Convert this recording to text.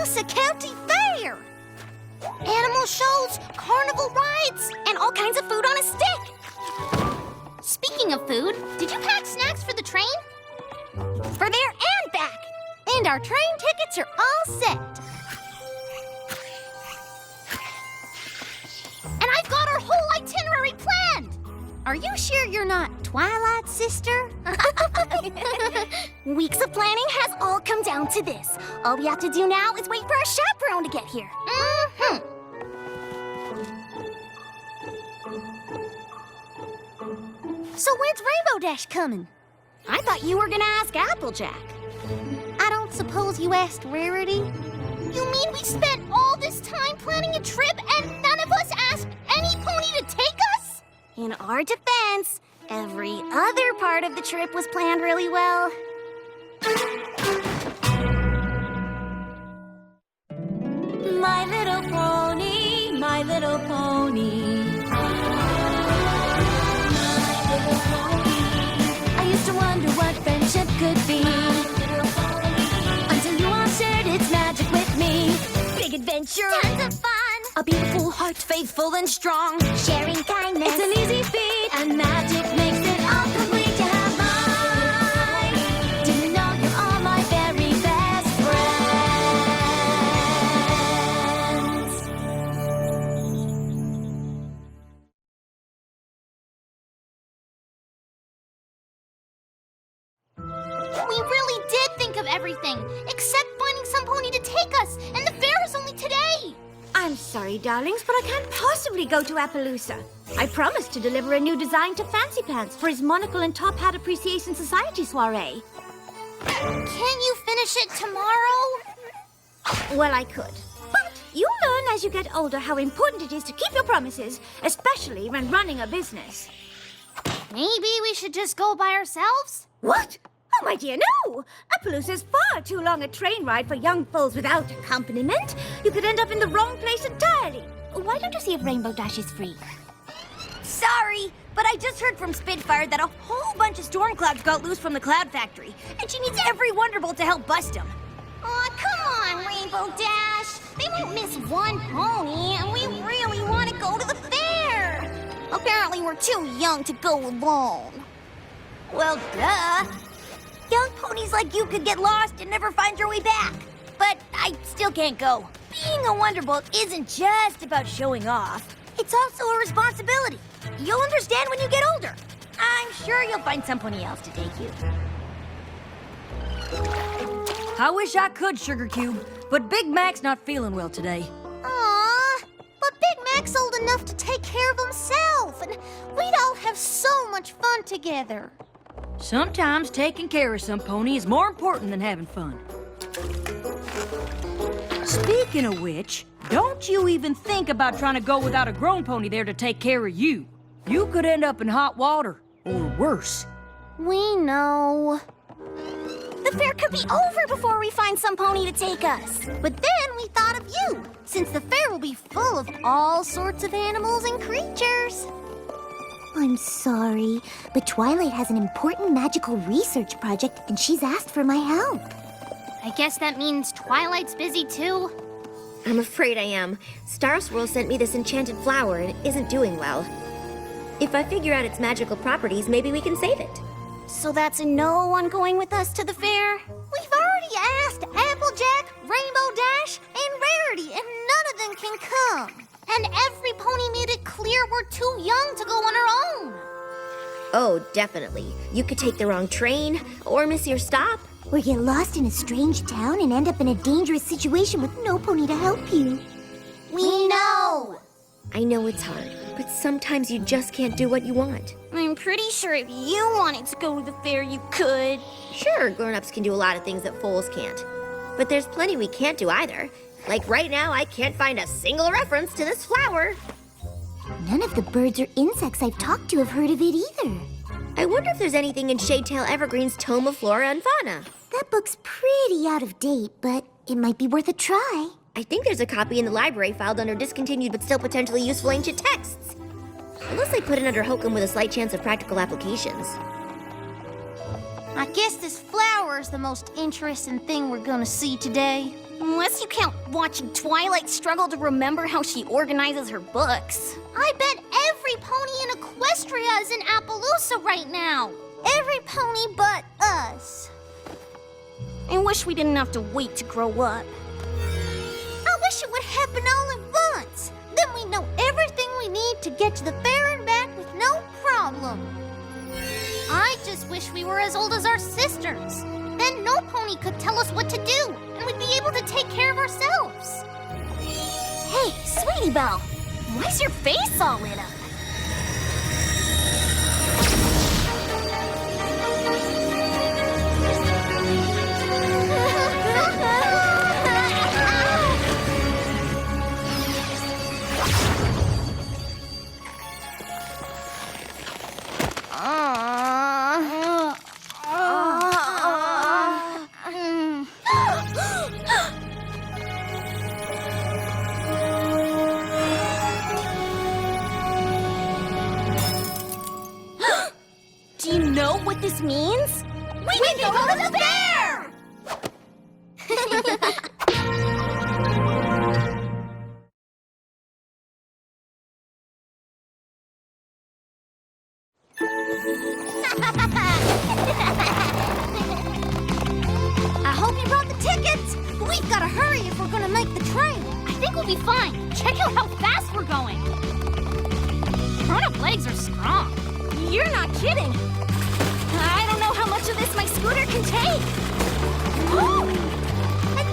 Alexa County Fair! Animal shows, carnival rides, and all kinds of food on a stick. Speaking of food, did you pack snacks for the train? For there and back. And our train tickets are all set. And I've got our whole itinerary planned. Are you sure you're not Twilight's sister? Weeks of planning has all come down to this. All we have to do now is wait for our chaperone to get here. Mm-hmm. So when's Rainbow Dash coming? I thought you were gonna ask Applejack. I don't suppose you asked Rarity? You mean we spent all this time planning a trip and none of us asked any pony to take us? In our defense, every other part of the trip was planned really well. My little pony, my little pony. I used to wonder what friendship could be, until you all shared its magic with me. Big adventure, Tons of fun! a beautiful heart, faithful and strong. Sharing kindness. It's an easy feat, and magic makes it all complete to have mine. Do you know you're all my very best friends? We really did think of everything, except finding some pony to take us, and the fair is only today. I'm sorry, darlings, but I can't possibly go to Appaloosa. I promised to deliver a new design to Fancy Pants for his Monocle and Top Hat Appreciation Society soiree. Can you finish it tomorrow? Well, I could. But you'll learn as you get older how important it is to keep your promises, especially when running a business. Maybe we should just go by ourselves? What? Oh, my dear, no! Appaloosa is far too long a train ride for young foals without accompaniment. You could end up in the wrong place entirely. Why don't you see if Rainbow Dash is free? Sorry, but I just heard from Spitfire that a whole bunch of storm clouds got loose from the Cloud Factory, and she needs every Wonderbolt to help bust them. Aw, come on, Rainbow Dash. They won't miss one pony, and we really want to go to the fair. Apparently, we're too young to go alone. Well, duh. Young ponies like you could get lost and never find your way back. But I still can't go. Being a Wonderbolt isn't just about showing off. It's also a responsibility. You'll understand when you get older. I'm sure you'll find some pony else to take you. I wish I could, Sugar Cube, but Big Mac's not feeling well today. Aw, but Big Mac's old enough to take care of himself, and we'd all have so much fun together. Sometimes taking care of some pony is more important than having fun. Speaking of which, don't you even think about trying to go without a grown pony there to take care of you. You could end up in hot water, or worse. We know. The fair could be over before we find some pony to take us. But then we thought of you, since the fair will be full of all sorts of animals and creatures. I'm sorry, but Twilight has an important magical research project, and she's asked for my help. I guess that means Twilight's busy too. I'm afraid I am. Star Swirl sent me this enchanted flower and it isn't doing well. If I figure out its magical properties, maybe we can save it. So that's a no on going with us to the fair? We've already asked Applejack, Rainbow Dash, and Rarity, and none of them can come. And every pony made it clear we're too young to go on our own. Oh, definitely. You could take the wrong train or miss your stop. Or get lost in a strange town and end up in a dangerous situation with no pony to help you. We know. I know it's hard, but sometimes you just can't do what you want. I'm pretty sure if you wanted to go to the fair, you could. Sure, grown-ups can do a lot of things that foals can't. But there's plenty we can't do either. Like right now, I can't find a single reference to this flower. None of the birds or insects I've talked to have heard of it either. I wonder if there's anything in Shadetail Evergreen's Tome of Flora and Fauna. That book's pretty out of date, but it might be worth a try. I think there's a copy in the library filed under discontinued but still potentially useful ancient texts. Unless they put it under Hokum with a slight chance of practical applications. I guess this flower is the most interesting thing we're gonna see today. Unless you count watching Twilight struggle to remember how she organizes her books. I bet every pony in Equestria is in Appaloosa right now. Every pony but us. I wish we didn't have to wait to grow up. I wish it would happen all at once. Then we know everything we need to get to the fair and back with no problem. I just wish we were as old as our sisters. Then no pony could tell us what to do, and we'd be able to take care of ourselves. Hey, Sweetie Belle, why's your face all lit up? Do you know what this means? We can go to the fair! I hope you brought the tickets. We've got to hurry if we're going to make the train. I think we'll be fine. Check out how fast we're going. Grown-up legs are strong. You're not kidding. I don't know how much of this my scooter can take. Woo!